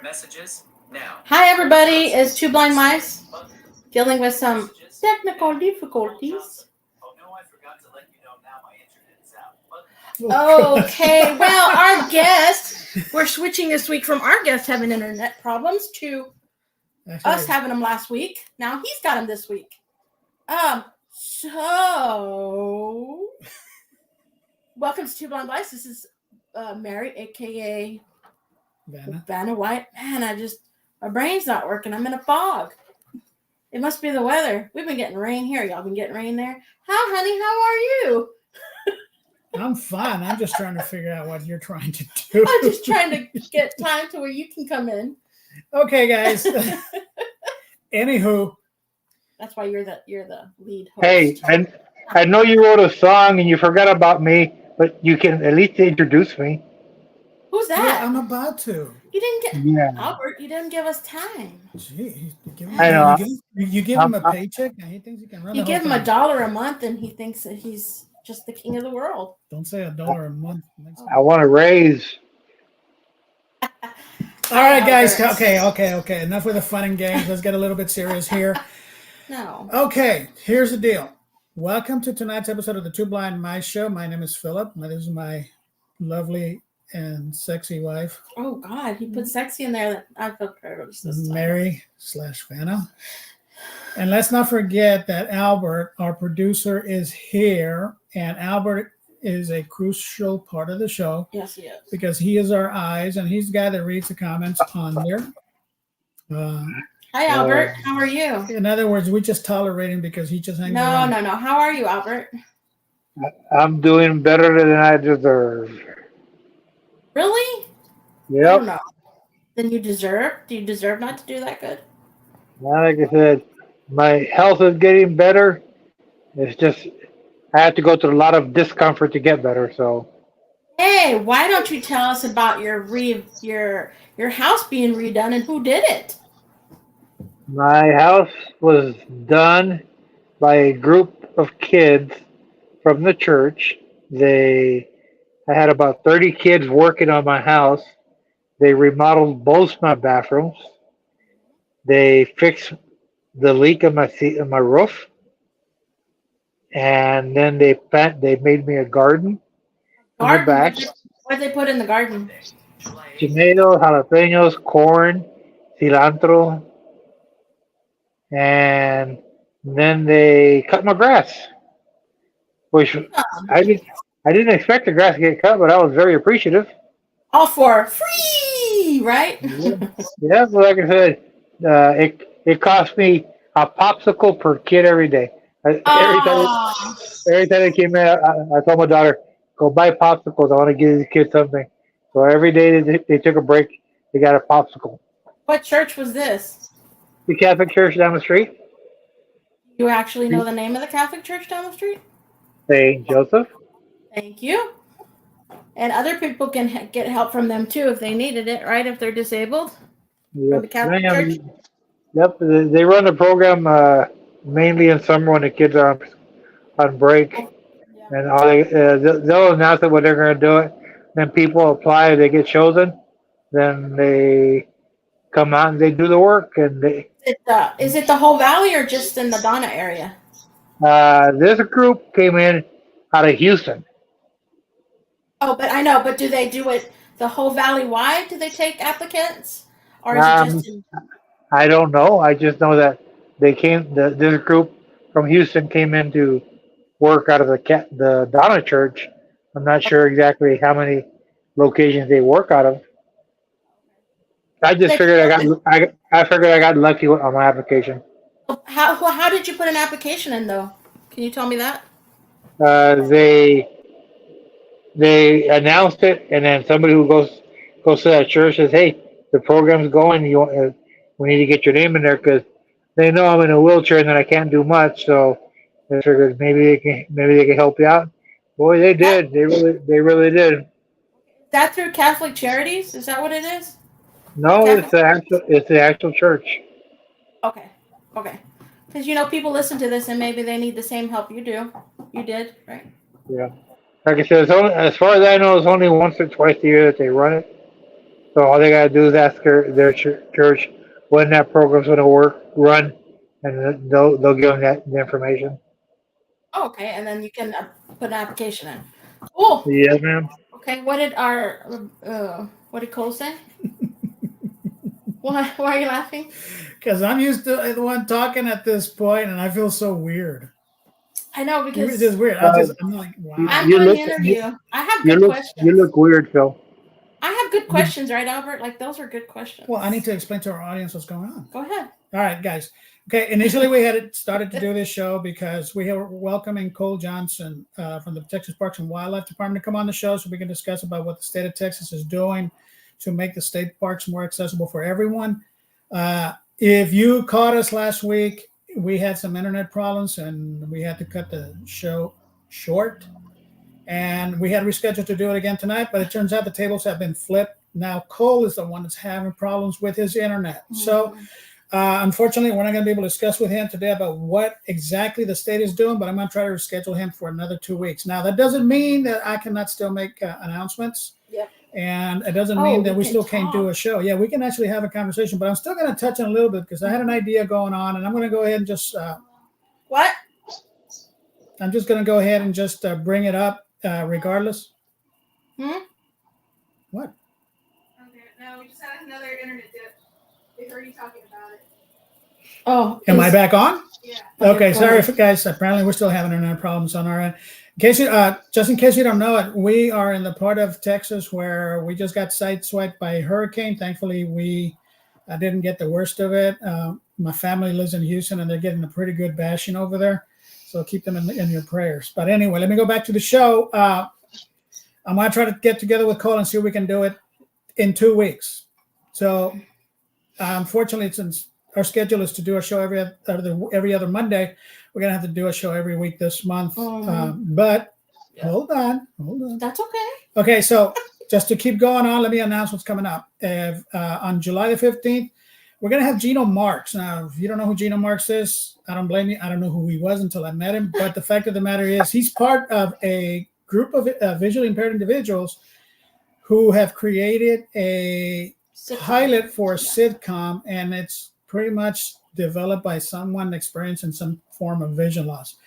Messages now. Hi everybody, it's Two Blind Mice dealing with some technical difficulties. Oh no, I forgot to let you know now my internet is out. Okay, well, our guest, we're switching this week from our guest having internet problems to us having them last week. Now he's got them this week. So welcome to Two Blind Mice. This is Mary, aka Vanna White. Man, my brain's not working. I'm in a fog. It must be the weather. We've been getting rain here. Y'all been getting rain there? Hi, honey. How are you? I'm fine. I'm just trying to figure out what you're trying to do. I'm just trying to get time to where you can come in. Okay, guys. Anywho, that's why you're the lead host. Hey, I know you wrote a song and you forgot about me, but you can at least introduce me. Who's that? Yeah, I'm about to. You didn't get Albert. You didn't give us time. Gee, I know. You give him a paycheck and he thinks he can run. You give him $1 a month and he thinks that he's just the king of the world. Don't say $1 a month. I want to raise. All right, guys. Okay. Enough with the fun and games. Let's get a little bit serious here. No. Okay, here's the deal. Welcome to tonight's episode of the Two Blind Mice Show. My name is Philip. This is my lovely and sexy wife. Oh God, he put sexy in there. I feel privileged this time. Mary/Vanna. And let's not forget that Albert, our producer, is here, and Albert is a crucial part of the show. Yes, he is. Because he is our eyes, and he's the guy that reads the comments on there. Hi, Albert. How are you? In other words, we just tolerate him because he just hangs around. No. How are you, Albert? I'm doing better than I deserve. Really? Yep. I don't know. Then you deserve? Do you deserve not to do that good? Like I said, my health is getting better. It's just I have to go through a lot of discomfort to get better. So. Hey, why don't you tell us about your house being redone and who did it? My house was done by a group of kids from the church. I had about 30 kids working on my house. They remodeled both my bathrooms. They fixed the leak in my roof, and then they made me a garden in the back. What did they put in the garden? Tomatoes, jalapenos, corn, cilantro, and then they cut my grass, which I didn't expect the grass to get cut, but I was very appreciative. All for free, right? Yeah, well, like I said, it cost me a popsicle per kid every day. Every time they came in, I told my daughter, go buy popsicles. I want to give these kids something. So every day they took a break, they got a popsicle. What church was this? The Catholic church down the street. You actually know the name of the Catholic church down the street? St. Joseph. Thank you. And other people can get help from them too if they needed it, right? If they're disabled. Yep. From the Catholic church. Yep. They run the program mainly in summer when the kids are on break, and they'll announce it when they're going to do it. Then people apply, they get chosen, then they come out and they do the work. And is it the whole valley or just in the Donna area? This group came in out of Houston. Oh, but I know. But do they do it the whole valley wide? Do they take applicants, or is it just? I don't know. I just know that they came. This group from Houston came in to work out of the Donna Church. I'm not sure exactly how many locations they work out of. I just figured I figured I got lucky on my application. How did you put an application in though? Can you tell me that? They announced it, and then somebody who goes to that church says, "Hey, the program's going. We need to get your name in there because they know I'm in a wheelchair and that I can't do much. So they figured maybe they can help you out." Boy, they did. They really did. that through Catholic Charities? Is that what it is? No, it's the actual church. Okay. Okay. Because, people listen to this and maybe they need the same help you do. You did, right? Yeah. Like I said, it's only, as far as I know, it's only once or twice a year that they run it. So all they gotta do is ask their church when that program's gonna run, and they'll give them the information. Oh, okay. And then you can put an application in. Oh. Yes, ma'am. Okay. What did what did Cole say? Why are you laughing? Because I'm used to the one talking at this point, and I feel so weird. I know, because It's just weird. I'm like, wow. I'm doing the interview. I have good questions. You look weird, Phil. I have good questions, right, Albert? Like, those are good questions. Well, I need to explain to our audience what's going on. Go ahead. All right, guys. Okay, initially we had started to do this show because we were welcoming Cole Johnson from the Texas Parks and Wildlife Department to come on the show so we can discuss about what the state of Texas is doing to make the state parks more accessible for everyone. If you caught us last week, we had some internet problems and we had to cut the show short. And we had rescheduled to do it again tonight, but it turns out the tables have been flipped. Now Cole is the one that's having problems with his internet. Mm-hmm. So unfortunately, we're not going to be able to discuss with him today about what exactly the state is doing, but I'm going to try to reschedule him for another 2 weeks. Now, that doesn't mean that I cannot still make announcements. Yep. And it doesn't mean that we still can't do a show. Yeah, we can actually have a conversation, but I'm still going to touch on a little bit because I had an idea going on, and I'm going to go ahead and just what? I'm just going to go ahead and just bring it up regardless. What? Okay, no, we just had another internet dip. They heard you talking about it. Oh, am I back on? Yeah. Okay, sorry guys. Apparently, we're still having internet problems on our end. Just in case you don't know it, we are in the part of Texas where we just got sideswiped by a hurricane. Thankfully, we didn't get the worst of it. My family lives in Houston, and they're getting a pretty good bashing over there. So keep them in your prayers. But anyway, let me go back to the show. I'm going to try to get together with Cole and see if we can do it in 2 weeks. So unfortunately, since our schedule is to do a show every other Monday, we're going to have to do a show every week this month. But hold on. That's okay. Okay, so just to keep going on, let me announce what's coming up. On July the 15th, we're going to have Gino Marks. Now, if you don't know who Gino Marks is, I don't blame you. I don't know who he was until I met him. But the fact of the matter is he's part of a group of visually impaired individuals who have created a pilot for a sitcom, and it's pretty much developed by someone experiencing some form of vision loss.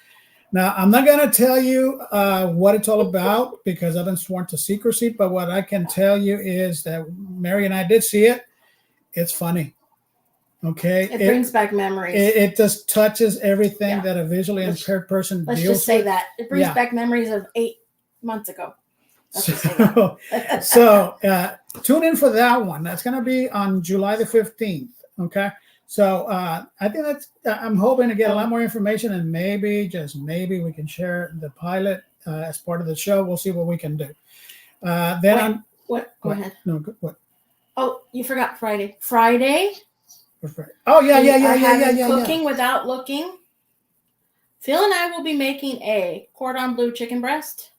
Now, I'm not going to tell you what it's all about because I've been sworn to secrecy, but what I can tell you is that Mary and I did see it. It's funny. Okay. It brings back memories. It just touches everything that a visually impaired person deals with. Let's just say that. It brings back memories of 8 months ago. So tune in for that one. That's going to be on July the 15th. Okay. So I think I'm hoping to get a lot more information, and maybe, just maybe, we can share the pilot as part of the show. We'll see what we can do. Then what? Go ahead. No, what? Oh, you forgot Friday. Friday? Oh, yeah. Cooking without looking. Phil and I will be making a cordon bleu chicken breast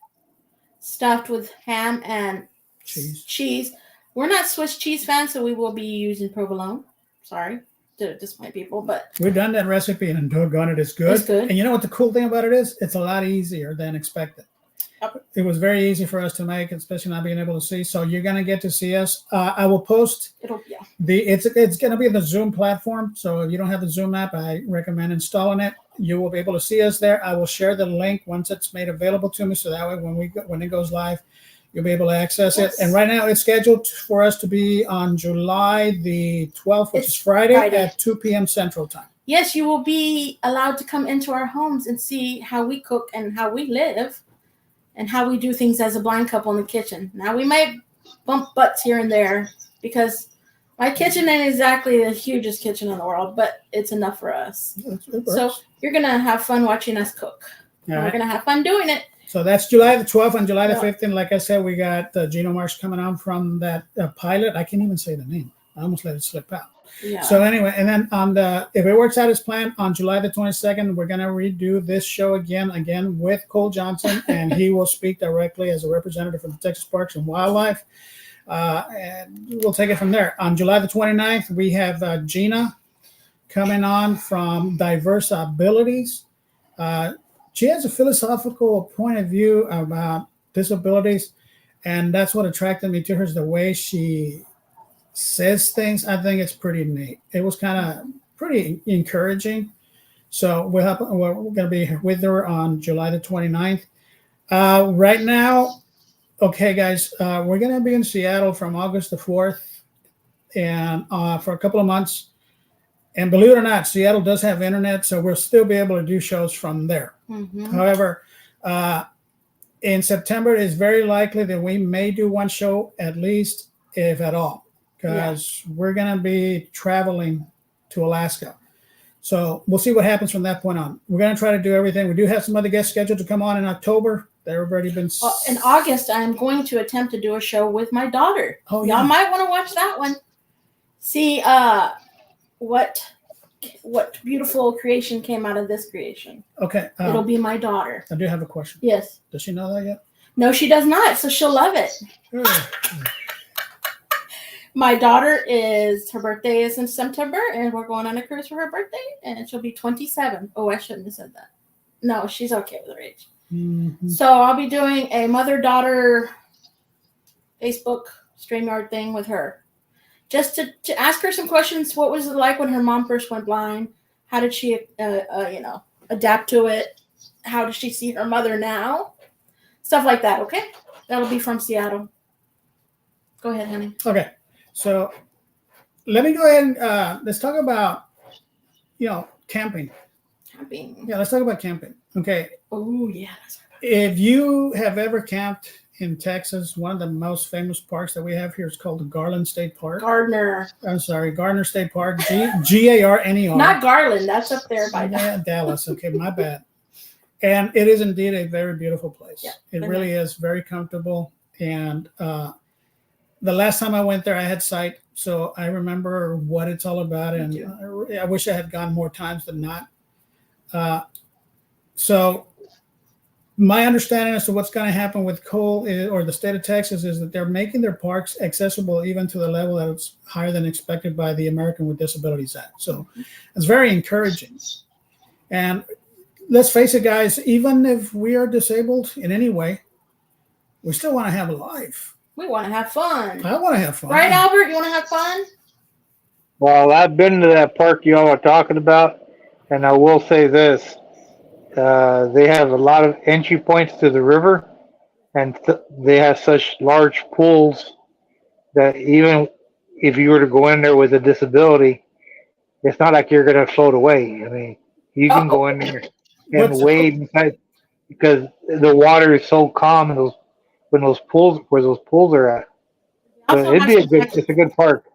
stuffed with ham and cheese. We're not Swiss cheese fans, so we will be using provolone. Sorry to disappoint people, but we've done that recipe and doggone it, it's good. It's good. And you know what the cool thing about it is? It's a lot easier than expected. Yep. It was very easy for us to make, especially not being able to see. So you're going to get to see us. I will post it's going to be the Zoom platform. So if you don't have the Zoom app, I recommend installing it. You will be able to see us there. I will share the link once it's made available to me. So that way, when it goes live, you'll be able to access it. And right now it's scheduled for us to be on July the 12th, which is Friday at 2 p.m. Central Time. Yes, you will be allowed to come into our homes and see how we cook and how we live and how we do things as a blind couple in the kitchen. Now, we might bump butts here and there because my kitchen ain't exactly the hugest kitchen in the world, but it's enough for us. So you're going to have fun watching us cook. We're going to have fun doing it. So that's July the 12th and July the 15th. Like I said, we got Gino Marks coming on from that pilot. I can't even say the name. I almost let it slip out. Yeah. So anyway, and then if it works out as planned, on July the 22nd, we're gonna redo this show again with Cole Johnson, and he will speak directly as a representative from the Texas Parks and Wildlife. And we'll take it from there. On July the 29th, we have Gina coming on from Diverse Abilities. She has a philosophical point of view about disabilities, and that's what attracted me to her, is the way she says things. I think it's pretty neat. It was kind of pretty encouraging. So we're going to be with her on July the 29th. Right now, okay, guys, we're going to be in Seattle from August the 4th and for a couple of months. And believe it or not, Seattle does have internet, so we'll still be able to do shows from there. Mm-hmm. However, in September, it is very likely that we may do one show at least, if at all, because we're going to be traveling to Alaska. So we'll see what happens from that point on. We're going to try to do everything. We do have some other guests scheduled to come on in October. They've already been. Well, in August, I'm going to attempt to do a show with my daughter. Oh, Y'all yeah. might want to watch that one. See what beautiful creation came out of this creation. Okay. It'll be my daughter. I do have a question. Yes. Does she know that yet? No, she does not, so she'll love it. My daughter her birthday is in September, and we're going on a cruise for her birthday, and she'll be 27. Oh, I shouldn't have said that. No, she's okay with her age. Mm-hmm. So I'll be doing a mother-daughter Facebook StreamYard thing with her. Just to ask her some questions. What was it like when her mom first went blind? How did she, adapt to it? How does she see her mother now? Stuff like that, okay? That'll be from Seattle. Go ahead, honey. Okay. So let me go ahead and let's talk about, camping. Camping. Yeah, let's talk about camping. Okay. Oh, yeah. If you have ever camped in Texas, one of the most famous parks that we have here is called the Garland State Park. Gardner State Park. Garner. Not Garland. That's up there by Dallas. Okay, my bad. And it is indeed a very beautiful place. Yeah, it really is very comfortable. And the last time I went there, I had sight, so I remember what it's all about. And I wish I had gone more times than not. So my understanding as to what's going to happen with Cole or the state of Texas is that they're making their parks accessible even to the level that it's higher than expected by the American with Disabilities Act. So it's very encouraging. And let's face it, guys, even if we are disabled in any way, we still want to have a life. We want to have fun. I want to have fun. Right, Albert? You want to have fun? Well, I've been to that park y'all are talking about, and I will say this. They have a lot of entry points to the river, and they have such large pools that even if you were to go in there with a disability, it's not like you're going to float away. I mean, you can go in there and wade inside because the water is so calm where those pools are at. So it's a good park.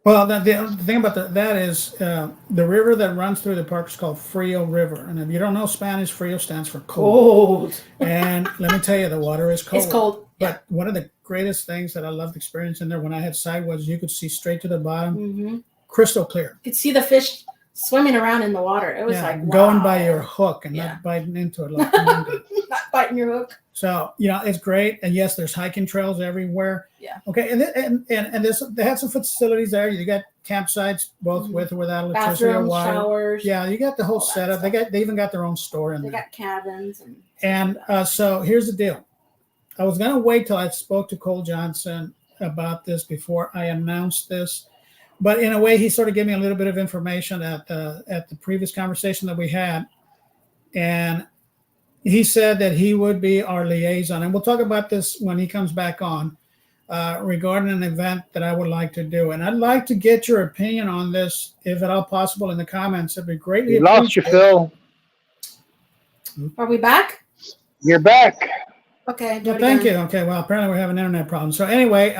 Well, the thing about that is the river that runs through the park is called Frio River. And if you don't know Spanish, Frio stands for cold. And let me tell you, the water is cold. It's cold. But one of the greatest things that I loved experiencing there when I had sight was you could see straight to the bottom, crystal clear. You could see the fish swimming around in the water. It was like, wow. Going by your hook and not biting into it. Like not biting your hook. So, it's great. And yes, there's hiking trails everywhere. Yeah. Okay. And they have some facilities there. You got campsites, both with or without electricity or water. Showers. Yeah. You got the whole setup. They even got their own store in there. They got cabins. So here's the deal. I was going to wait till I spoke to Cole Johnson about this before I announced this. But in a way, he sort of gave me a little bit of information at the previous conversation that we had. And he said that he would be our liaison. And we'll talk about this when he comes back on regarding an event that I would like to do. And I'd like to get your opinion on this, if at all possible, in the comments. It'd be greatly appreciated. Lost you, Phil. Are we back? You're back. Okay. Well, thank you. Okay. Well, apparently we're having internet problems. So anyway,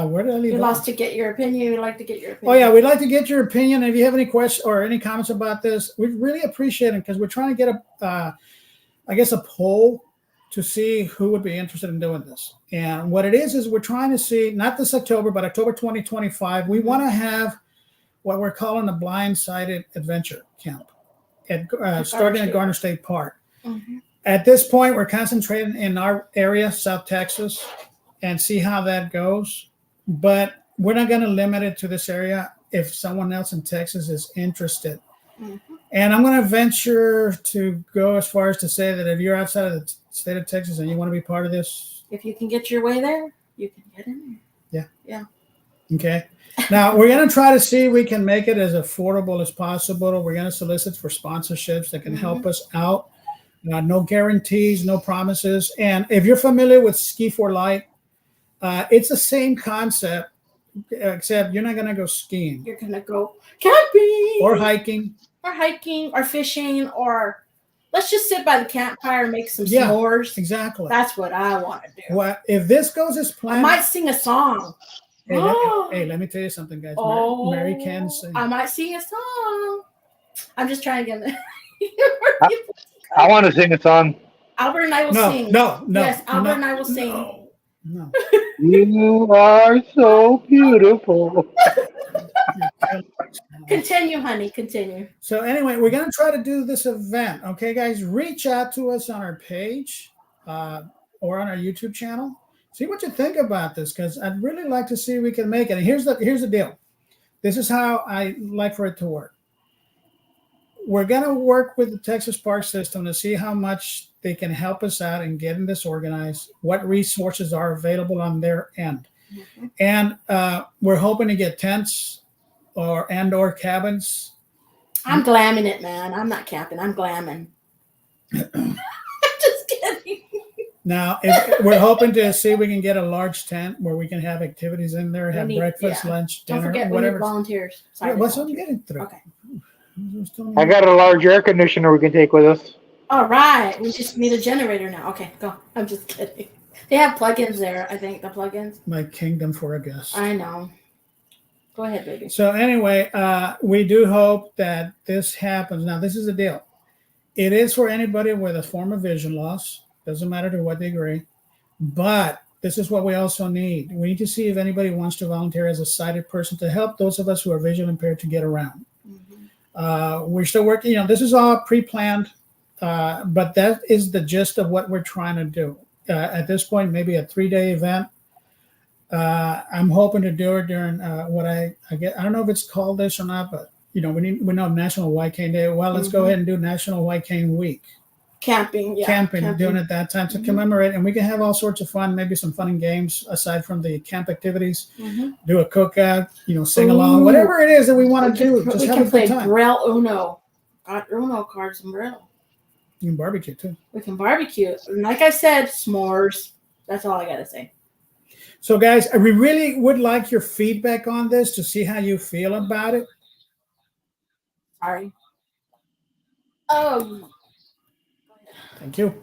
where did I leave You off? lost to get your opinion. We'd like to get your opinion. Oh, yeah. We'd like to get your opinion. If you have any questions or any comments about this, we'd really appreciate it because we're trying to get a poll to see who would be interested in doing this. And what it is we're trying to see, not this October, but October 2025, we want to have what we're calling a blindsided adventure camp starting at Garner State Park. Mm-hmm. At this point, we're concentrating in our area, South Texas, and see how that goes. But we're not going to limit it to this area if someone else in Texas is interested. Mm-hmm. And I'm going to venture to go as far as to say that if you're outside of the state of Texas and you want to be part of this, if you can get your way there, you can get in there. Yeah. Okay. Now we're going to try to see if we can make it as affordable as possible. We're going to solicit for sponsorships that can help us out. No guarantees, no promises. And if you're familiar with Ski for Light, it's the same concept, except you're not going to go skiing. You're going to go camping or hiking or fishing, or let's just sit by the campfire and make some s'mores. Exactly. That's what I want to do. What if this goes as planned? I might sing a song. Hey, let me tell you something, guys. Mary can sing. I might sing a song. I'm just trying to get it. I want to sing a song. Albert and I will sing. No. Yes, Albert and I will sing. No. You are so beautiful. Continue, honey. Continue. So anyway, we're going to try to do this event. Okay, guys, reach out to us on our page or on our YouTube channel. See what you think about this, because I'd really like to see if we can make it. And here's the deal. This is how I like for it to work. We're going to work with the Texas Park System to see how much they can help us out in getting this organized, what resources are available on their end. Mm-hmm. And we're hoping to get tents or cabins. I'm glamming it, man. I'm not camping. I'm glamming. I'm just kidding. Now, we're hoping to see if we can get a large tent where we can have activities in there, have breakfast, lunch, dinner, don't forget whatever. We need volunteers. What's I'm getting through? Okay. I got a large air conditioner we can take with us. All right. We just need a generator now. Okay, go. I'm just kidding. They have plugins there, I think, the plugins. My kingdom for a guest. I know. Go ahead, baby. So anyway, we do hope that this happens. Now, this is the deal. It is for anybody with a form of vision loss. Doesn't matter to what degree. But this is what we also need. We need to see if anybody wants to volunteer as a sighted person to help those of us who are visually impaired to get around. Mm-hmm. We're still working. This is all pre-planned, but that is the gist of what we're trying to do. At this point, maybe a 3-day event. I'm hoping to do it during what I get. I don't know if it's called this or not, but we know National White Cane Day. Well, let's go ahead and do National White Cane Week. Camping, doing it that time to commemorate, and we can have all sorts of fun, maybe some fun and games aside from the camp activities. Mm-hmm. Do a cookout, sing along, whatever it is that we want to do. Just have a good time. We can play Braille Uno. Got Uno cards and Braille. You can barbecue too. We can barbecue, and like I said, s'mores. That's all I gotta say. So, guys, we really would like your feedback on this to see how you feel about it. Sorry. Thank you.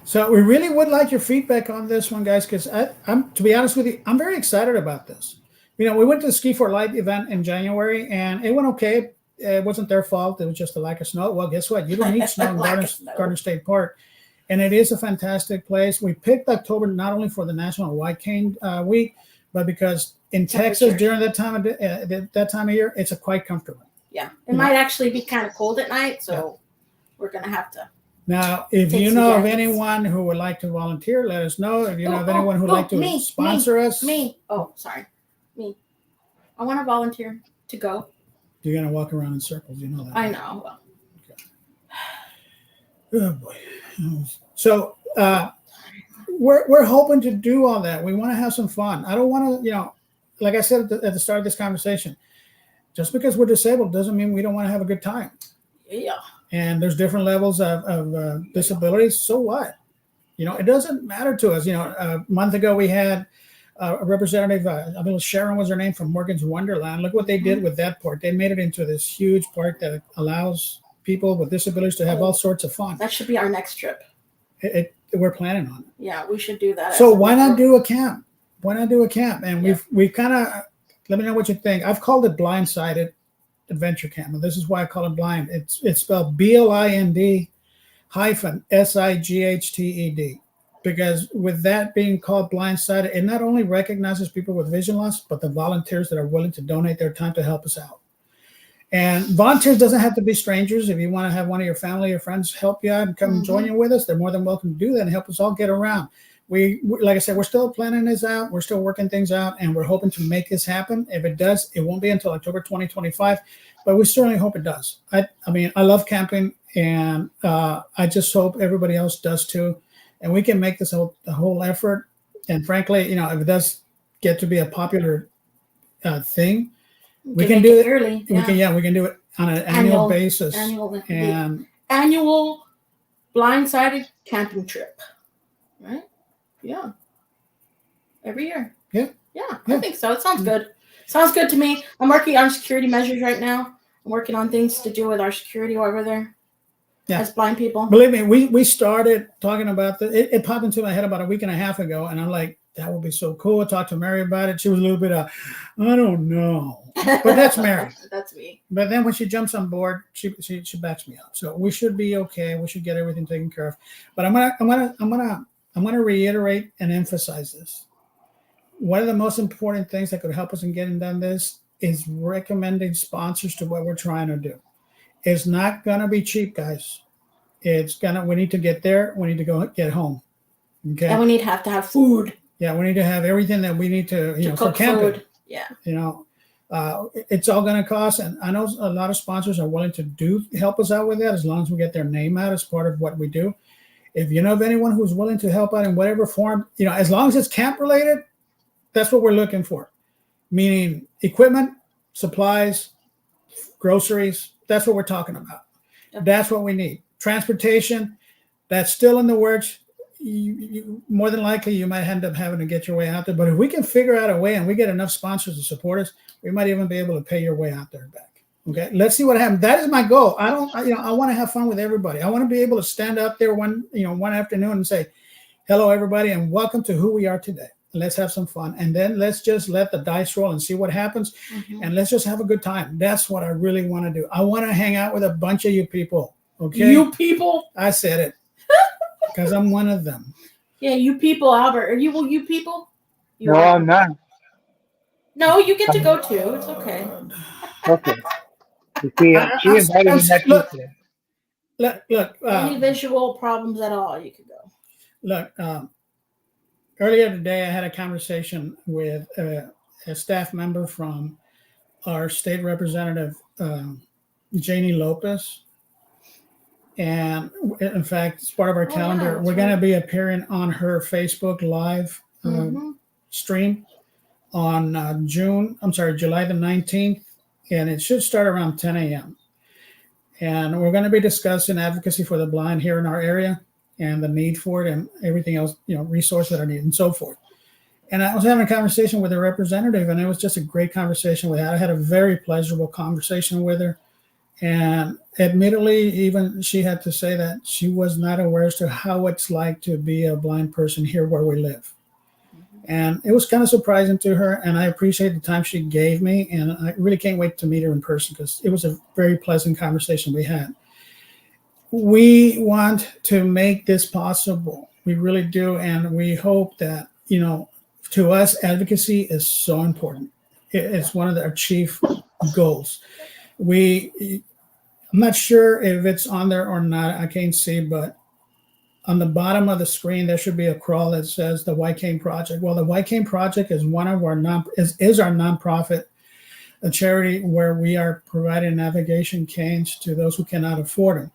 So we really would like your feedback on this one, guys, because I'm, to be honest with you, I'm very excited about this. We went to the Ski for Light event in January, and it went okay. It wasn't their fault. It was just a lack of snow. Well, guess what? You don't need snow in Garner State Park. And it is a fantastic place. We picked October not only for the National White Cane Week, but because in Texas during that time of year, it's quite comfortable. Yeah, it might actually be kind of cold at night, so we're gonna have to. Now, if you know of anyone who would like to volunteer, let us know. If you know of anyone who would like to sponsor us. Me. Oh, sorry. Me. I want to volunteer to go. You're going to walk around in circles. You know that. I know. Well. Okay. Oh, boy. So we're hoping to do all that. We want to have some fun. I don't want to, like I said at the start of this conversation, just because we're disabled doesn't mean we don't want to have a good time. Yeah. And there's different levels of disabilities. So what? It doesn't matter to us. A month ago we had a representative, I believe Sharon was her name, from Morgan's Wonderland. Look what they did with that park. They made it into this huge park that allows people with disabilities to have all sorts of fun. That should be our next trip. We're planning on it. Yeah, we should do that. So why not do a camp? And we've kind of, let me know what you think. I've called it Blindsided Adventure Camp, and this is why I call it blind. It's spelled BLIND -SIGHTED, because with that being called Blindsided, it not only recognizes people with vision loss, but the volunteers that are willing to donate their time to help us out. And volunteers doesn't have to be strangers. If you want to have one of your family or friends help you out and come join you with us, they're more than welcome to do that and help us all get around. We, like I said, we're still planning this out. We're still working things out, and we're hoping to make this happen. If it does, it won't be until October 2025, but we certainly hope it does. I mean, I love camping, and I just hope everybody else does too. And we can make this a whole effort. And frankly, you know, if it does get to be a popular thing, we can do it yearly. We can do it on an annual basis. Annual blindsided camping trip, right? Yeah. Every year. Yeah. I think so. It sounds good. Sounds good to me. I'm working on security measures right now. I'm working on things to do with our security over there. Yeah. As blind people. Believe me, we started talking about it popped into my head about a week and a half ago, and I'm like, that would be so cool. I talked to Mary about it. She was a little bit I don't know. But that's Mary. That's me. But then when she jumps on board, she backs me up. So we should be okay. We should get everything taken care of. But I'm gonna reiterate and emphasize this. One of the most important things that could help us in getting done this is recommending sponsors to what we're trying to do. It's not gonna be cheap, guys. We need to get there. We need to go get home. Okay. And we need to have food. Yeah, we need to have everything that we need to cook for camping. Food. Yeah. You know, it's all going to cost, and I know a lot of sponsors are willing to help us out with that as long as we get their name out as part of what we do. If you know of anyone who's willing to help out in whatever form, you know, as long as it's camp related, that's what we're looking for. Meaning equipment, supplies, groceries. That's what we're talking about. Yep. That's what we need. Transportation, that's still in the works. You more than likely you might end up having to get your way out there. But if we can figure out a way and we get enough sponsors to support us, we might even be able to pay your way out there and back. Okay, let's see what happens. That is my goal. I want to have fun with everybody. I want to be able to stand up there one afternoon and say, "Hello, everybody, and welcome to who we are today. Let's have some fun, and then let's just let the dice roll and see what happens, and let's just have a good time." That's what I really want to do. I want to hang out with a bunch of you people. Okay, you people. I said it. Because I'm one of them. Yeah, you people, Albert. Are you people? No, I'm not. No, you get to go too. It's okay. Okay. You see, she invited me next week. Look. Any visual problems at all, you can go. Look, earlier today I had a conversation with a staff member from our state representative, Janie Lopez. And in fact, it's part of our calendar. We're going to be appearing on her Facebook Live stream on July the 19th. And it should start around 10 a.m. And we're going to be discussing advocacy for the blind here in our area and the need for it and everything else, resources that are needed and so forth. And I was having a conversation with a representative, and it was just a great conversation we had. I had a very pleasurable conversation with her. And admittedly, even she had to say that she was not aware as to how it's like to be a blind person here where we live. And it was kind of surprising to her, and I appreciate the time she gave me, and I really can't wait to meet her in person because it was a very pleasant conversation we had. We want to make this possible. We really do, and we hope that, to us, advocacy is so important. It's one of our chief goals. I'm not sure if it's on there or not. I can't see, but on the bottom of the screen, there should be a crawl that says the White Cane Project. Well, the White Cane Project is one of our is our nonprofit, a charity where we are providing navigation canes to those who cannot afford them.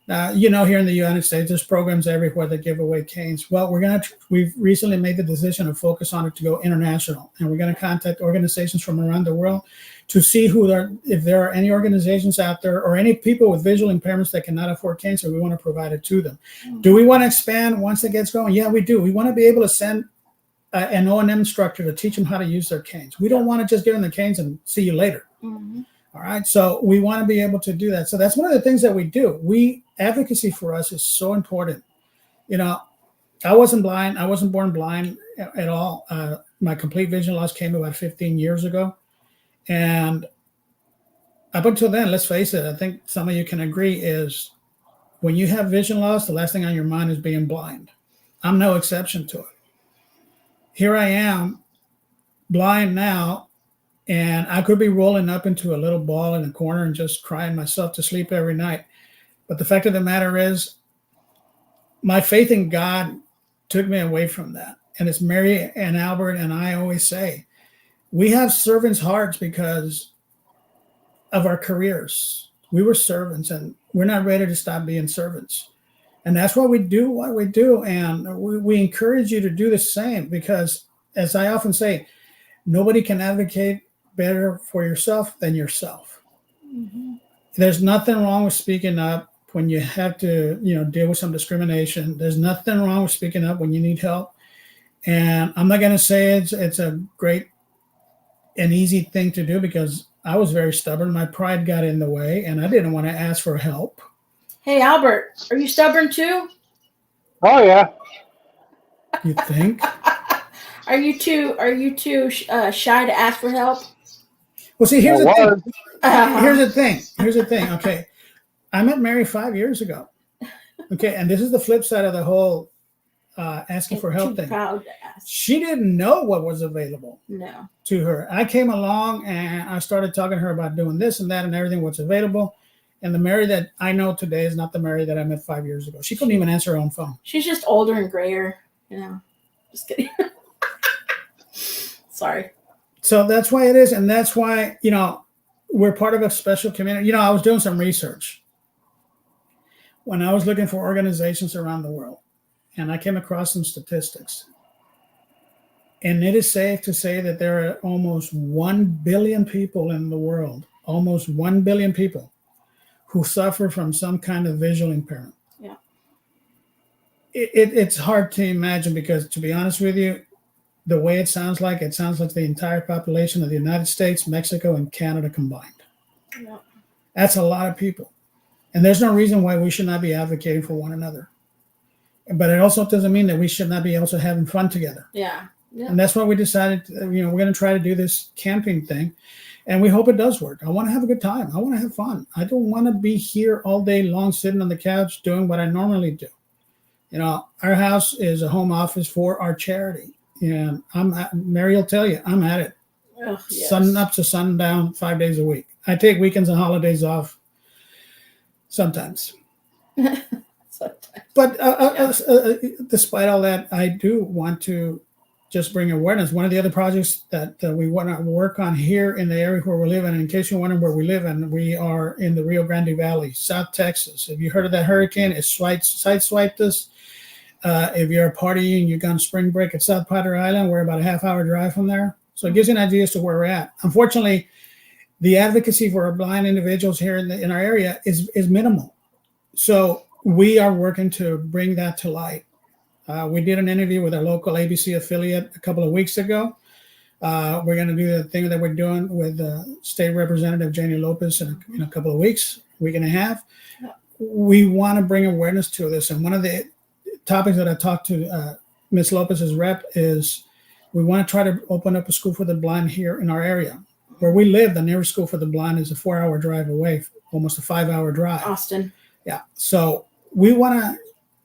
Now, here in the United States, there's programs everywhere that give away canes. Well, we've recently made the decision to focus on it to go international, and we're going to contact organizations from around the world to see if there are any organizations out there or any people with visual impairments that cannot afford canes, so we want to provide it to them. Do we want to expand once it gets going? Yeah, we do. We want to be able to send an O&M instructor to teach them how to use their canes. We don't want to just give them the canes and see you later. Mm-hmm. All right. So we want to be able to do that. So that's one of the things that we do. Advocacy for us is so important. I wasn't blind. I wasn't born blind at all. My complete vision loss came about 15 years ago. And up until then, let's face it, I think some of you can agree is when you have vision loss, the last thing on your mind is being blind. I'm no exception to it. Here I am, blind now, And I could be rolling up into a little ball in a corner and just crying myself to sleep every night. But the fact of the matter is, my faith in God took me away from that. And it's Mary and Albert and I always say, we have servants' hearts because of our careers. We were servants, and we're not ready to stop being servants. And that's why we do what we do. And we encourage you to do the same because, as I often say, nobody can advocate better for yourself than yourself. Mm-hmm. There's nothing wrong with speaking up when you have to, deal with some discrimination. There's nothing wrong with speaking up when you need help. And I'm not going to say it's a great and easy thing to do because I was very stubborn. My pride got in the way, and I didn't want to ask for help. Hey, Albert, are you stubborn too? Oh yeah. You think? Are you too shy to ask for help? Well, see, here's the thing. Uh-huh. Here's the thing. Okay, I met Mary 5 years ago. Okay, and this is the flip side of the whole asking for help thing. Proud to ask. She didn't know what was available No. to her. I came along and I started talking to her about doing this and that and everything, what's available. And the Mary that I know today is not the Mary that I met 5 years ago. She couldn't even answer her own phone. She's just older and grayer, Just kidding. Sorry. So that's why it is. And that's why, we're part of a special community. I was doing some research when I was looking for organizations around the world, and I came across some statistics. And it is safe to say that there are almost 1 billion people in the world, almost 1 billion people who suffer from some kind of visual impairment. Yeah. It's hard to imagine because, to be honest with you, the way it sounds like the entire population of the United States, Mexico, and Canada combined. Yeah. That's a lot of people. And there's no reason why we should not be advocating for one another. But it also doesn't mean that we should not be also having fun together. Yeah. Yeah. And that's why we decided, we're going to try to do this camping thing. And we hope it does work. I want to have a good time. I want to have fun. I don't want to be here all day long sitting on the couch doing what I normally do. Our house is a home office for our charity. And Mary will tell you, I'm at it. Oh, yes. Sun up to sundown, 5 days a week. I take weekends and holidays off sometimes. But despite all that, I do want to just bring awareness. One of the other projects that we want to work on here in the area where we live, and in case you're wondering where we live, and we are in the Rio Grande Valley, South Texas. Have you heard of that hurricane? It sideswiped us. If you're partying, you've gone spring break at South Padre Island, we're about a half-hour drive from there. So it gives you an idea as to where we're at. Unfortunately, the advocacy for blind individuals here in our area is minimal. So we are working to bring that to light. We did an interview with our local ABC affiliate a couple of weeks ago. We're going to do the thing that we're doing with State Representative Janie Lopez in a couple of weeks, week and a half. We want to bring awareness to this. And one of the topics that I talked to Ms. Lopez's rep is we want to try to open up a school for the blind here in our area. Where we live, the nearest school for the blind is a 4-hour drive away, almost a 5-hour drive. Austin. Yeah. So we want to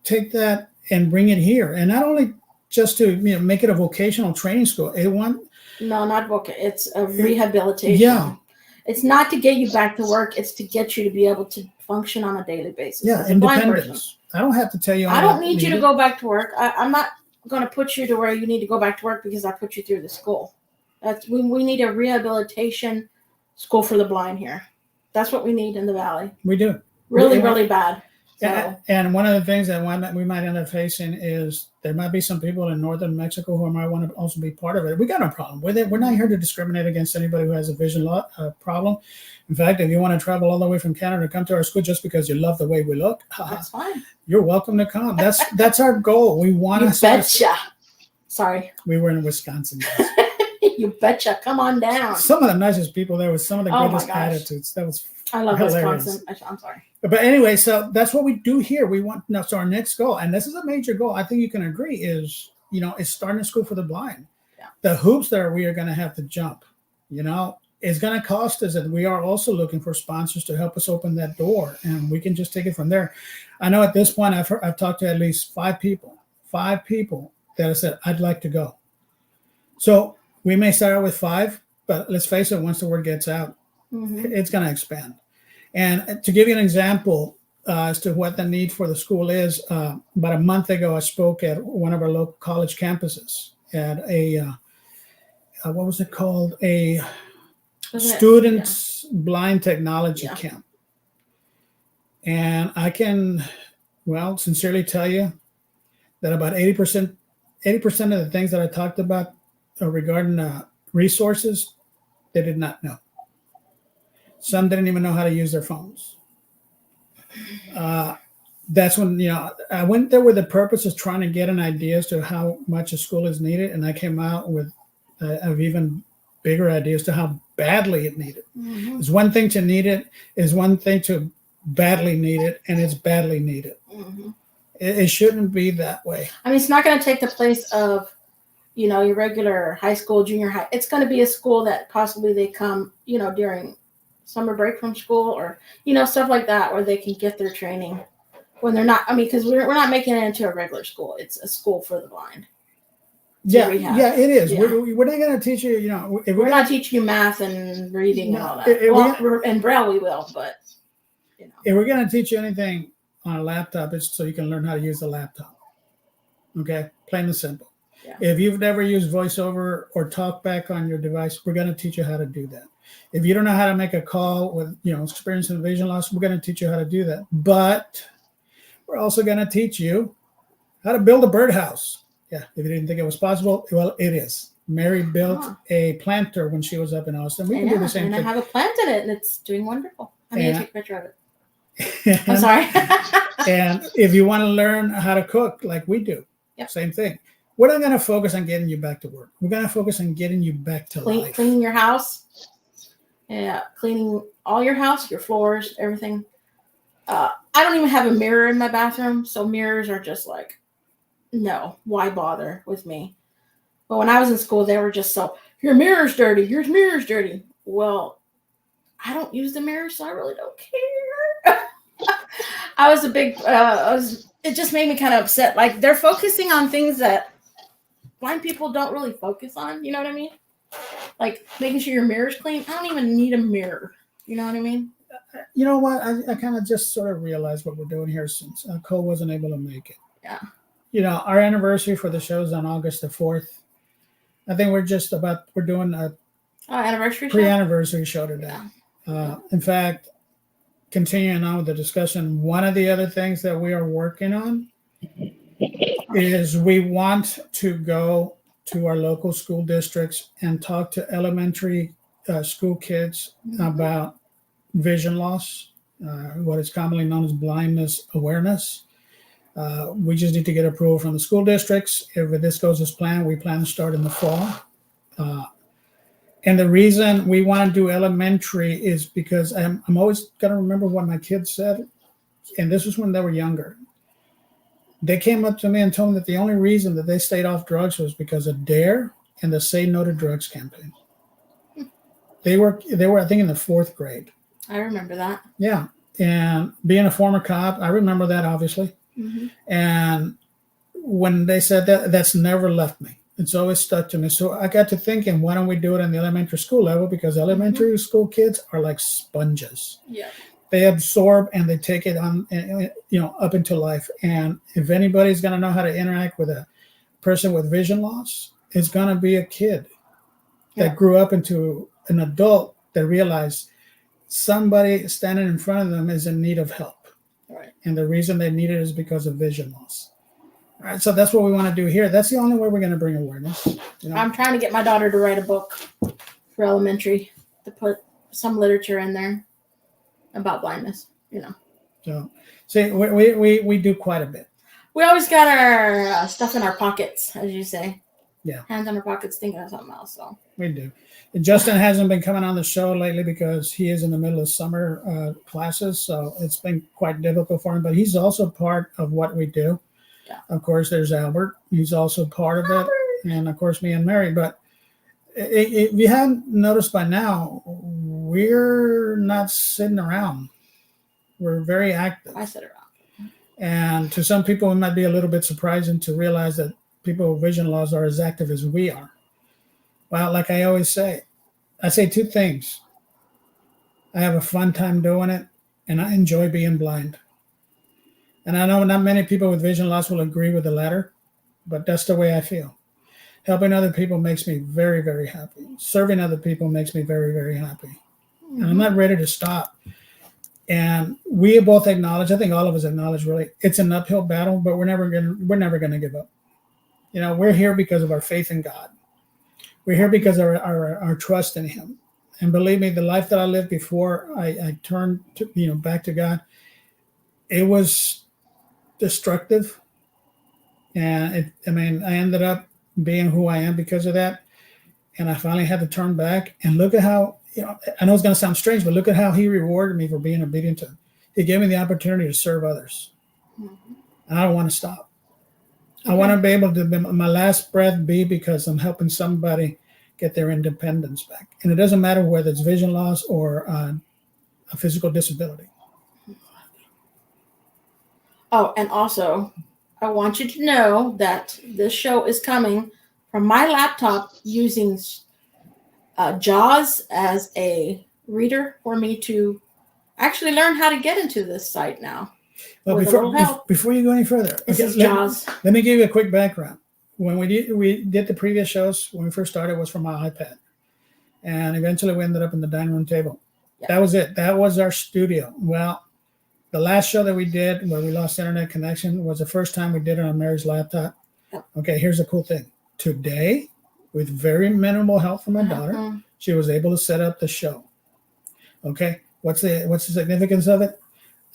take that and bring it here. And not only just to make it a vocational training school. No, not vocal. It's a rehabilitation. Yeah. It's not to get you back to work. It's to get you to be able to function on a daily basis. Yeah, independence. I don't have to tell you. I don't need you to go back to work. I'm not going to put you to where you need to go back to work because I put you through the school. We need a rehabilitation school for the blind here. That's what we need in the Valley. We do. Really bad. So. And one of the things that we might end up facing is there might be some people in northern Mexico who might want to also be part of it. We got no problem with it. We're not here to discriminate against anybody who has a vision problem. In fact, if you want to travel all the way from Canada to come to our school just because you love the way we look, that's fine. You're welcome to come. That's our goal. We want to. Betcha. Sorry. We were in Wisconsin. You betcha. Come on down. Some of the nicest people there with some of the greatest attitudes. That was I love hilarious. Wisconsin. I'm sorry. But anyway, so that's what we do here. We want now. So our next goal, and this is a major goal, I think you can agree, is starting a school for the blind. Yeah. The hoops that we are going to have to jump, it's going to cost us, and we are also looking for sponsors to help us open that door, and we can just take it from there. I know at this point I've talked to at least 5 people that have said I'd like to go. So we may start out with 5, But let's face it, once the word gets out, Mhm. it's going to expand. And to give you an example as to what the need for the school is, about a month ago, I spoke at one of our local college campuses at a, what was it called? A Wasn't it- students blind technology Yeah. camp. And I can, well, sincerely tell you that about 80% of the things that I talked about regarding resources, they did not know. Some didn't even know how to use their phones. That's when, I went there with the purpose of trying to get an idea as to how much a school is needed. And I came out with an even bigger idea as to how badly it needed. Mhm. It's one thing to need it, is one thing to badly need it, and it's badly needed. Mhm. It shouldn't be that way. I mean, it's not going to take the place of, your regular high school, junior high. It's going to be a school that possibly they come, during summer break from school or, stuff like that, where they can get their training when they're not. I mean, because we're not making it into a regular school. It's a school for the blind. Yeah, rehab. yeah, it is. Yeah. We're not going to teach you, if We're not teaching you math and reading and all that. And Braille we will, but, if we're going to teach you anything on a laptop, it's so you can learn how to use the laptop. Okay, plain and simple. Yeah. If you've never used VoiceOver or TalkBack on your device, we're going to teach you how to do that. If you don't know how to make a call with, experiencing vision loss, we're going to teach you how to do that. But we're also going to teach you how to build a birdhouse. Yeah, if you didn't think it was possible, well, it is. Mary built a planter when she was up in Austin. We can do the same and thing. I have a plant in it, and it's doing wonderful. I need to take a picture of it. I'm I'm sorry. And if you want to learn how to cook like we do, same thing. We're not going to focus on getting you back to work. We're going to focus on getting you back to life. Cleaning your house. Yeah, cleaning all your house, your floors, everything. I don't even have a mirror in my bathroom, so mirrors are just like, no, why bother with me? But when I was in school, they were just so, your mirror's dirty, your mirror's dirty. Well, I don't use the mirror, so I really don't care. I was a big, it just made me kind of upset. Like, they're focusing on things that blind people don't really focus on. You know what I mean? Like making sure your mirror's clean. I don't even need a mirror. You know what I mean? You know what? I kind of just sort of realized what we're doing here since Cole wasn't able to make it. Yeah. Our anniversary for the show is on August the 4th. I think we're doing a anniversary pre-anniversary show today. Yeah. In fact, continuing on with the discussion, one of the other things that we are working on is we want to go to our local school districts and talk to elementary school kids about vision loss, what is commonly known as blindness awareness. We just need to get approval from the school districts. If this goes as planned, we plan to start in the fall. And the reason we want to do elementary is because I'm always going to remember what my kids said. And this was when they were younger. They came up to me and told me that the only reason that they stayed off drugs was because of DARE and the Say No to Drugs campaign. They were, I think, in the 4th grade. I remember that. Yeah. And being a former cop, I remember that, obviously. Mm-hmm. And when they said that, that's never left me. It's always stuck to me. So I got to thinking, why don't we do it on the elementary school level? Because elementary school kids are like sponges. Yeah. They absorb and they take it on, up into life. And if anybody's going to know how to interact with a person with vision loss, it's going to be a kid that grew up into an adult that realized somebody standing in front of them is in need of help. Right. And the reason they need it is because of vision loss. All right. So that's what we want to do here. That's the only way we're going to bring awareness. I'm trying to get my daughter to write a book for elementary, to put some literature in there about blindness, So, see, we do quite a bit. We always got our stuff in our pockets, as you say. Yeah. Hands in our pockets, thinking of something else. So we do. And Justin hasn't been coming on the show lately because he is in the middle of summer classes, so it's been quite difficult for him. But he's also part of what we do. Yeah. Of course, there's Albert. He's also part of it, and of course, me and Mary. But if you haven't noticed by now, we're not sitting around. We're very active. I sit around. And to some people, it might be a little bit surprising to realize that people with vision loss are as active as we are. Well, like I always say, I say two things. I have a fun time doing it, and I enjoy being blind. And I know not many people with vision loss will agree with the latter, but that's the way I feel. Helping other people makes me very, very happy. Serving other people makes me very, very happy. And I'm not ready to stop. And we both acknowledge, I think all of us acknowledge really, it's an uphill battle, but we're never gonna give up. You know, we're here because of our faith in God. We're here because of our trust in Him. And believe me, the life that I lived before I turned to, back to God, it was destructive. And I ended up being who I am because of that. And I finally had to turn back and look at how, I know it's going to sound strange, but look at how He rewarded me for being obedient to Him. He gave me the opportunity to serve others. Mm-hmm. And I don't want to stop. Okay. I want to be able to, my last breath be because I'm helping somebody get their independence back. And it doesn't matter whether it's vision loss or a physical disability. Oh, and also, I want you to know that this show is coming from my laptop using JAWS as a reader for me to actually learn how to get into this site now. Well, before you go any further, let me give you a quick background. When we did the previous shows, when we first started, it was from my iPad. And eventually we ended up in the dining room table. Yep. That was it. That was our studio. Well, the last show that we did where we lost internet connection was the first time we did it on Mary's laptop. Yep. Okay, here's the cool thing. Today, with very minimal help from my daughter, she was able to set up the show. Okay, what's the significance of it?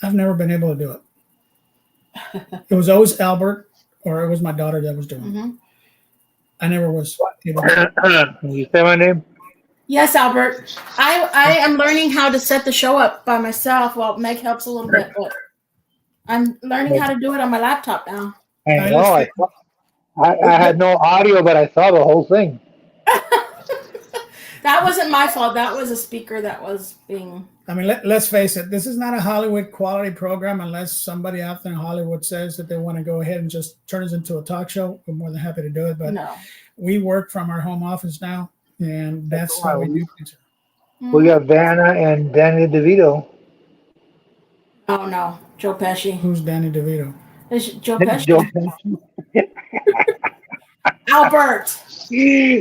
I've never been able to do it. It was always Albert or it was my daughter that was doing it. I never was able to. You say my name? Yes, Albert. I am learning how to set the show up by myself. Well, Meg helps a little bit, but I'm learning how to do it on my laptop now. I know. I had no audio, but I saw the whole thing. That wasn't my fault. That was a speaker that was being... I mean, let's face it. This is not a Hollywood quality program unless somebody out there in Hollywood says that they want to go ahead and just turn us into a talk show. We're more than happy to do it. But we work from our home office now, and that's how we do things. We got Vanna and Danny DeVito. Oh, no. Joe Pesci. Who's Danny DeVito? It's Joe Pesci. Joe Pesci. Albert.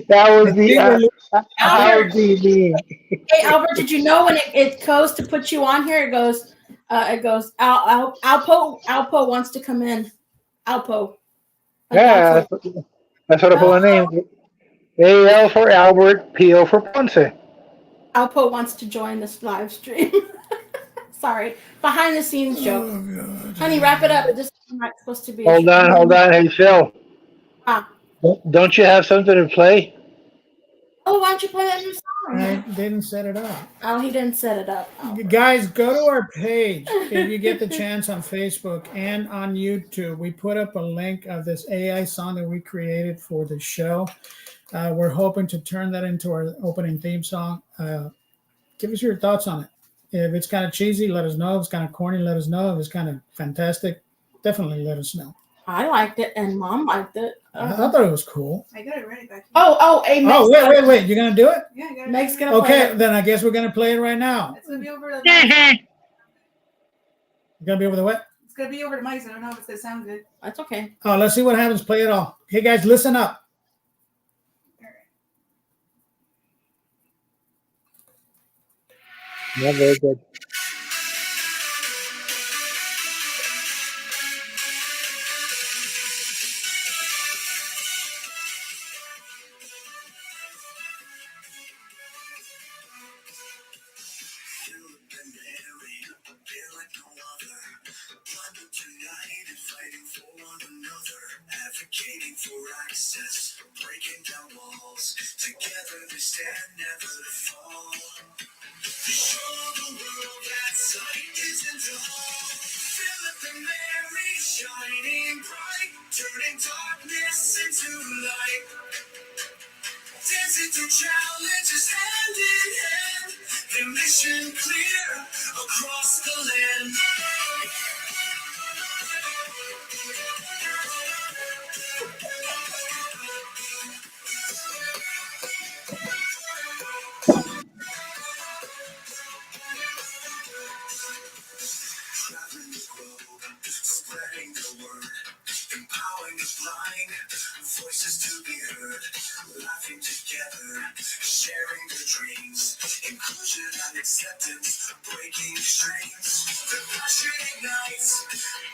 That was the Albert. Hey, Albert, did you know when it goes to put you on here, it goes Alpo wants to come in. Alpo. Yeah, Alpo. That's what I put my name. AL for Albert, PO for Ponce. Alpo wants to join this live stream. Sorry. Behind the scenes joke. Oh, honey, wrap it up. This is not supposed to be. Hold on. Hey, Phil. Don't you have something to play? Oh, why don't you play that new song? I didn't set it up. Oh, he didn't set it up. Oh. Guys, go to our page if you get the chance on Facebook and on YouTube. We put up a link of this AI song that we created for the show. We're hoping to turn that into our opening theme song. Give us your thoughts on it. If it's kind of cheesy, let us know. If it's kind of corny, let us know. If it's kind of fantastic, definitely let us know. I liked it, and Mom liked it. I thought it was cool. I got it ready back here. Wait! You're gonna do it? Yeah, I got it. Meg's gonna play it. Then I guess we're gonna play it right now. It's gonna be over the. You're gonna be over the what? It's gonna be over the mics. I don't know if it's gonna sound good. That's okay. Oh, let's see what happens. Play it all. Hey guys, listen up. Yeah, very good. Advocating for access, breaking down walls. Together they stand, never to fall. To show the world that sight isn't all. Philip and Mary shining bright, turning darkness into light. Dancing through challenges hand in hand, their mission clear across the land. and acceptance, breaking strings. The passion ignites,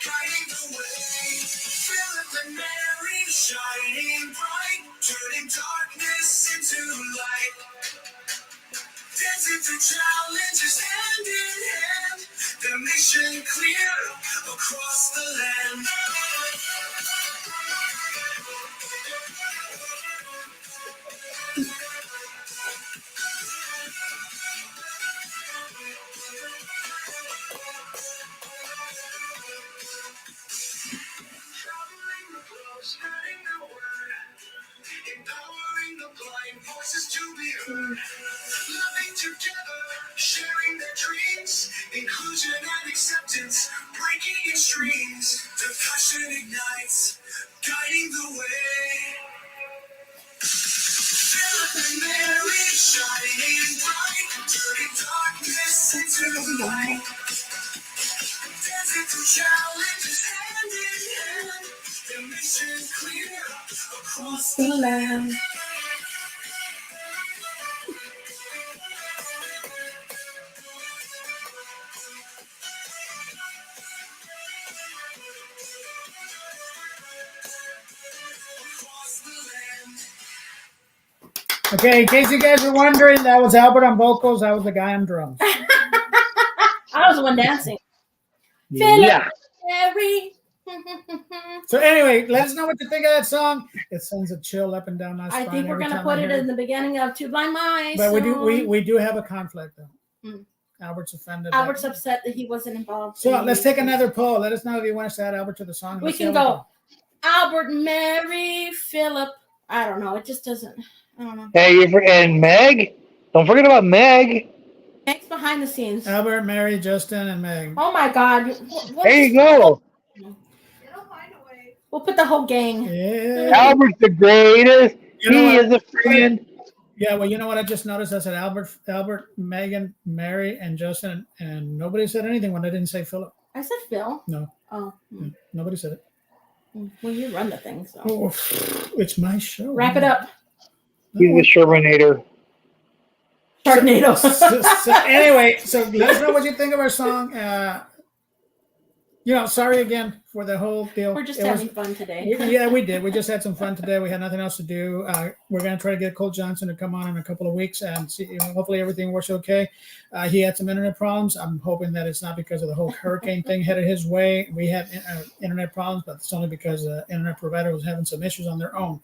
guiding the way. Philip and Mary shining bright, turning darkness into light. Dancing through challenges hand in hand, their mission clear across the land. Traveling the globe, spreading the word, empowering the blind voices to be heard. Loving together, sharing their dreams, inclusion and acceptance, breaking extremes. The passion ignites, guiding the way. Philip and Mary shining bright, turning darkness into light. Dancing through challenges hand in hand, their mission clear across the land. Okay, in case you guys were wondering, that was Albert on vocals. I was the guy on drums. I was the one dancing. Yeah. Mary. So anyway, let us know what you think of that song. It sends a chill up and down my spine. I think we're every gonna time put I it hear in the beginning of Two Blind Mice. But song. we do have a conflict though. Mm. Albert's offended. Albert's upset that he wasn't involved. So in let's take these. another poll. Let us know if you want us to add Albert to the song. We Let's see can how go Albert, Mary, Philip. I don't know. It just doesn't. I don't know. Hey, and Meg. Don't forget about Meg. Thanks behind the scenes. Albert, Mary, Justin, and Meg. Oh my God! There you go. It'll find a way. We'll put the whole gang. Yeah. Albert's the greatest. You know He what? is a friend. Yeah, well, you know what I just noticed? I said Albert, Megan, Mary, and Justin, and nobody said anything when I didn't say Philip. I said Phil. No. Oh. Nobody said it. Well, you run the thing, so. Oh, it's my show. Wrap it up. He's the Shermanator. Sharknado. So anyway, so let us know what you think of our song. Sorry again for the whole deal. We're just It was- having fun today. Yeah, we did. We just had some fun today. We had nothing else to do. We're going to try to get Cole Johnson to come on in a couple of weeks and see. Hopefully everything works okay. He had some internet problems. I'm hoping that it's not because of the whole hurricane thing headed his way. We had internet problems, but it's only because the internet provider was having some issues on their own.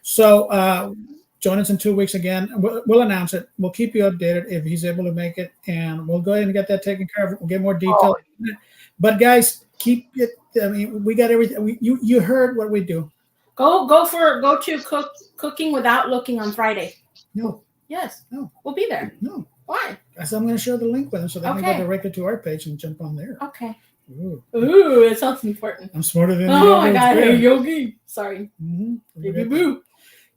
So join us in 2 weeks again. We'll announce it. We'll keep you updated if he's able to make it, and we'll go ahead and get that taken care of. We'll get more detail. But guys, keep it. I mean, we got everything. You heard what we do. Go to cooking without looking on Friday. No, Yes. No. We'll be there. no. Why? So I'm going to share the link with them so they can Okay. go directly to our page and jump on there. Okay. Ooh, Ooh, it sounds important. I'm smarter than Oh my you. God, hey Yogi. Sorry. Baby Mhm. boo.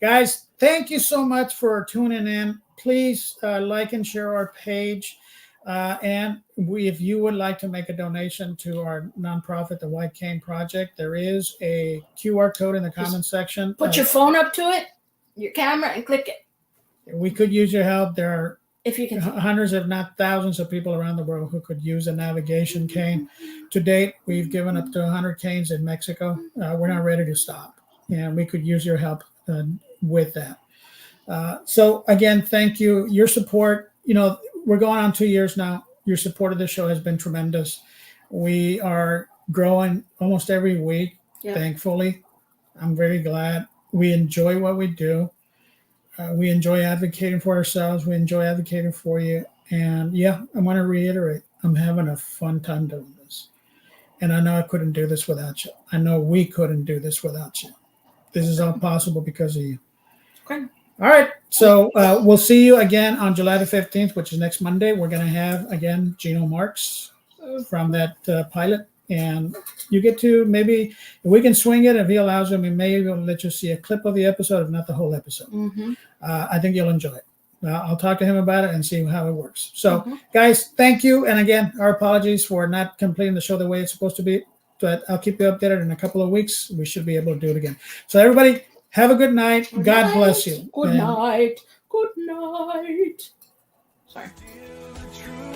Guys, thank you so much for tuning in. Please like and share our page. And if you would like to make a donation to our nonprofit, the White Cane Project, there is a QR code in the comment section. Put your phone up to it, your camera, and click it We could use your help. There are if you can. hundreds, if not thousands, of people around the world who could use a navigation cane. To date, we've given up to 100 canes in Mexico. We're not ready to stop, and we could use your help with that. So again, thank you. Your support, we're going on 2 years now. Your support of the show has been tremendous. We are growing almost every week, thankfully. I'm very glad. We enjoy what we do. We enjoy advocating for ourselves. We enjoy advocating for you. And yeah, I want to reiterate, I'm having a fun time doing this. And I know I couldn't do this without you. I know we couldn't do this without you. This is all possible because of you. Okay. All right. So we'll see you again on July the 15th, which is next Monday. We're going to have, again, Gino Marks from that pilot. And you get to maybe, if we can swing it, if he allows it, we may be able to let you see a clip of the episode, if not the whole episode. Mm-hmm. I think you'll enjoy it. I'll talk to him about it and see how it works. So, guys, thank you. And again, our apologies for not completing the show the way it's supposed to be. But I'll keep you updated in a couple of weeks. We should be able to do it again. So, everybody, have a good night. God bless you. Good night. Good night. Sorry. True